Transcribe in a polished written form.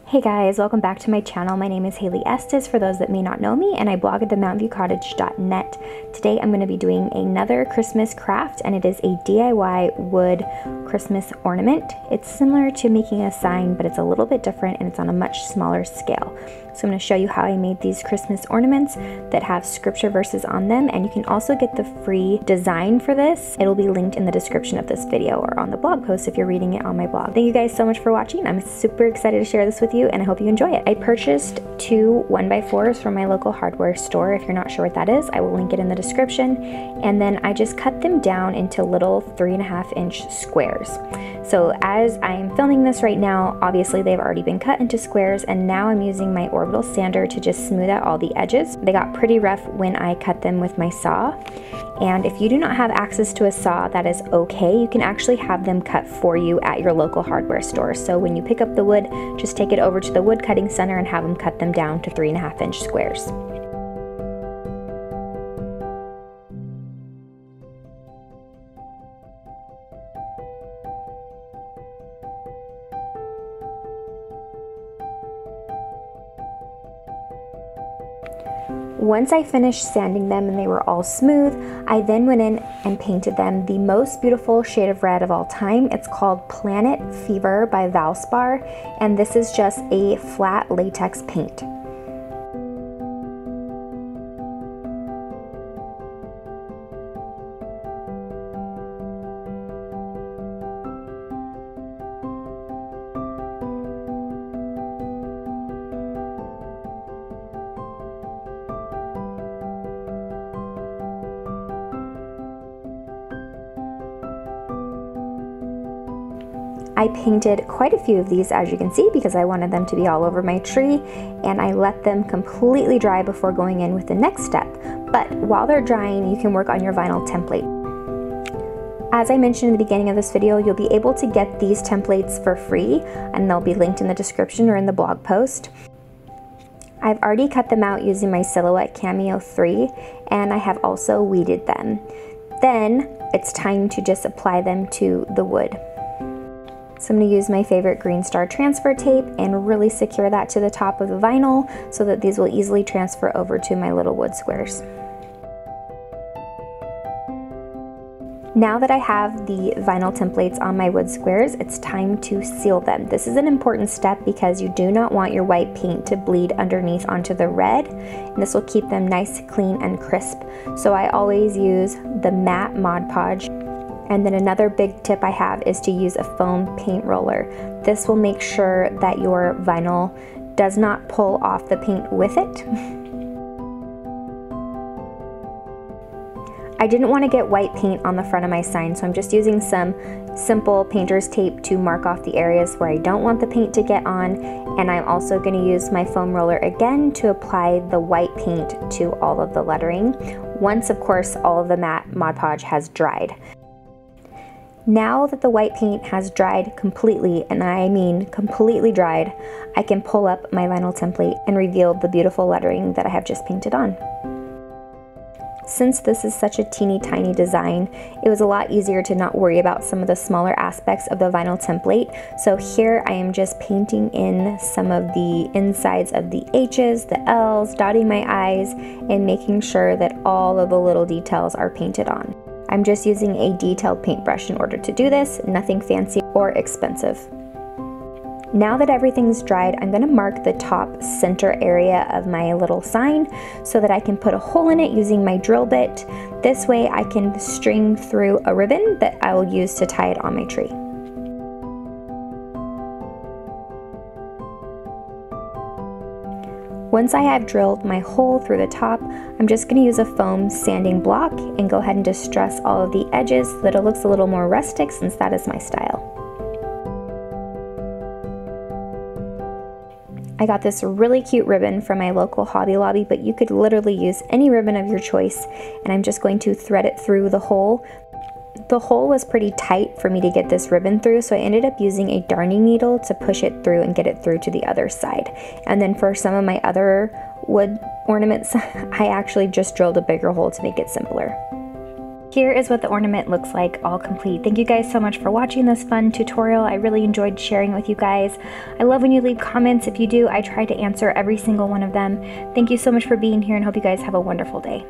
Hey guys, welcome back to my channel. My name is Haley Estes for those that may not know me, and I blog at themountainviewcottage.net. Today I'm going to be doing another Christmas craft, and it is a DIY wood Christmas ornament. It's similar to making a sign, but it's a little bit different and it's on a much smaller scale. So I'm going to show you how I made these Christmas ornaments that have scripture verses on them, and you can also get the free design for this. It'll be linked in the description of this video or on the blog post if you're reading it on my blog. Thank you guys so much for watching. I'm super excited to share this with you, and I hope you enjoy it. I purchased two 1x4s from my local hardware store. If you're not sure what that is, I will link it in the description. And then I just cut them down into little 3.5-inch squares. So as I'm filming this right now, obviously they've already been cut into squares, and now I'm using my orbital sander to just smooth out all the edges. They got pretty rough when I cut them with my saw. And if you do not have access to a saw, that is okay. You can actually have them cut for you at your local hardware store. So when you pick up the wood, just take it over to the wood cutting center and have them cut them down to 3.5-inch squares. Once I finished sanding them and they were all smooth, I then went in and painted them the most beautiful shade of red of all time. It's called Planet Fever by Valspar, and this is just a flat latex paint. I painted quite a few of these, as you can see, because I wanted them to be all over my tree, and I let them completely dry before going in with the next step. But while they're drying, you can work on your vinyl template. As I mentioned in the beginning of this video, you'll be able to get these templates for free, and they'll be linked in the description or in the blog post. I've already cut them out using my Silhouette Cameo 3, and I have also weeded them. Then it's time to just apply them to the wood. So I'm going to use my favorite Green Star transfer tape and really secure that to the top of the vinyl so that these will easily transfer over to my little wood squares. Now that I have the vinyl templates on my wood squares, it's time to seal them. This is an important step because you do not want your white paint to bleed underneath onto the red, and this will keep them nice, clean, and crisp. So I always use the matte Mod Podge. And then another big tip I have is to use a foam paint roller. This will make sure that your vinyl does not pull off the paint with it. I didn't want to get white paint on the front of my sign, so I'm just using some simple painter's tape to mark off the areas where I don't want the paint to get on. And I'm also going to use my foam roller again to apply the white paint to all of the lettering, once of course all of the matte Mod Podge has dried. Now that the white paint has dried completely, and I mean completely dried, I can pull up my vinyl template and reveal the beautiful lettering that I have just painted on. Since this is such a teeny tiny design, it was a lot easier to not worry about some of the smaller aspects of the vinyl template. So here I am just painting in some of the insides of the H's, the L's, dotting my I's, and making sure that all of the little details are painted on. I'm just using a detailed paintbrush in order to do this, nothing fancy or expensive. Now that everything's dried, I'm going to mark the top center area of my little sign so that I can put a hole in it using my drill bit. This way I can string through a ribbon that I will use to tie it on my tree. Once I have drilled my hole through the top, I'm just going to use a foam sanding block and go ahead and distress all of the edges so that it looks a little more rustic, since that is my style. I got this really cute ribbon from my local Hobby Lobby, but you could literally use any ribbon of your choice, and I'm just going to thread it through the hole. The hole was pretty tight for me to get this ribbon through, so I ended up using a darning needle to push it through and get it through to the other side. And then for some of my other wood ornaments, I actually just drilled a bigger hole to make it simpler. here is what the ornament looks like all complete. Thank you guys so much for watching this fun tutorial. I really enjoyed sharing it with you guys. I love when you leave comments. If you do, I try to answer every single one of them. Thank you so much for being here and hope you guys have a wonderful day.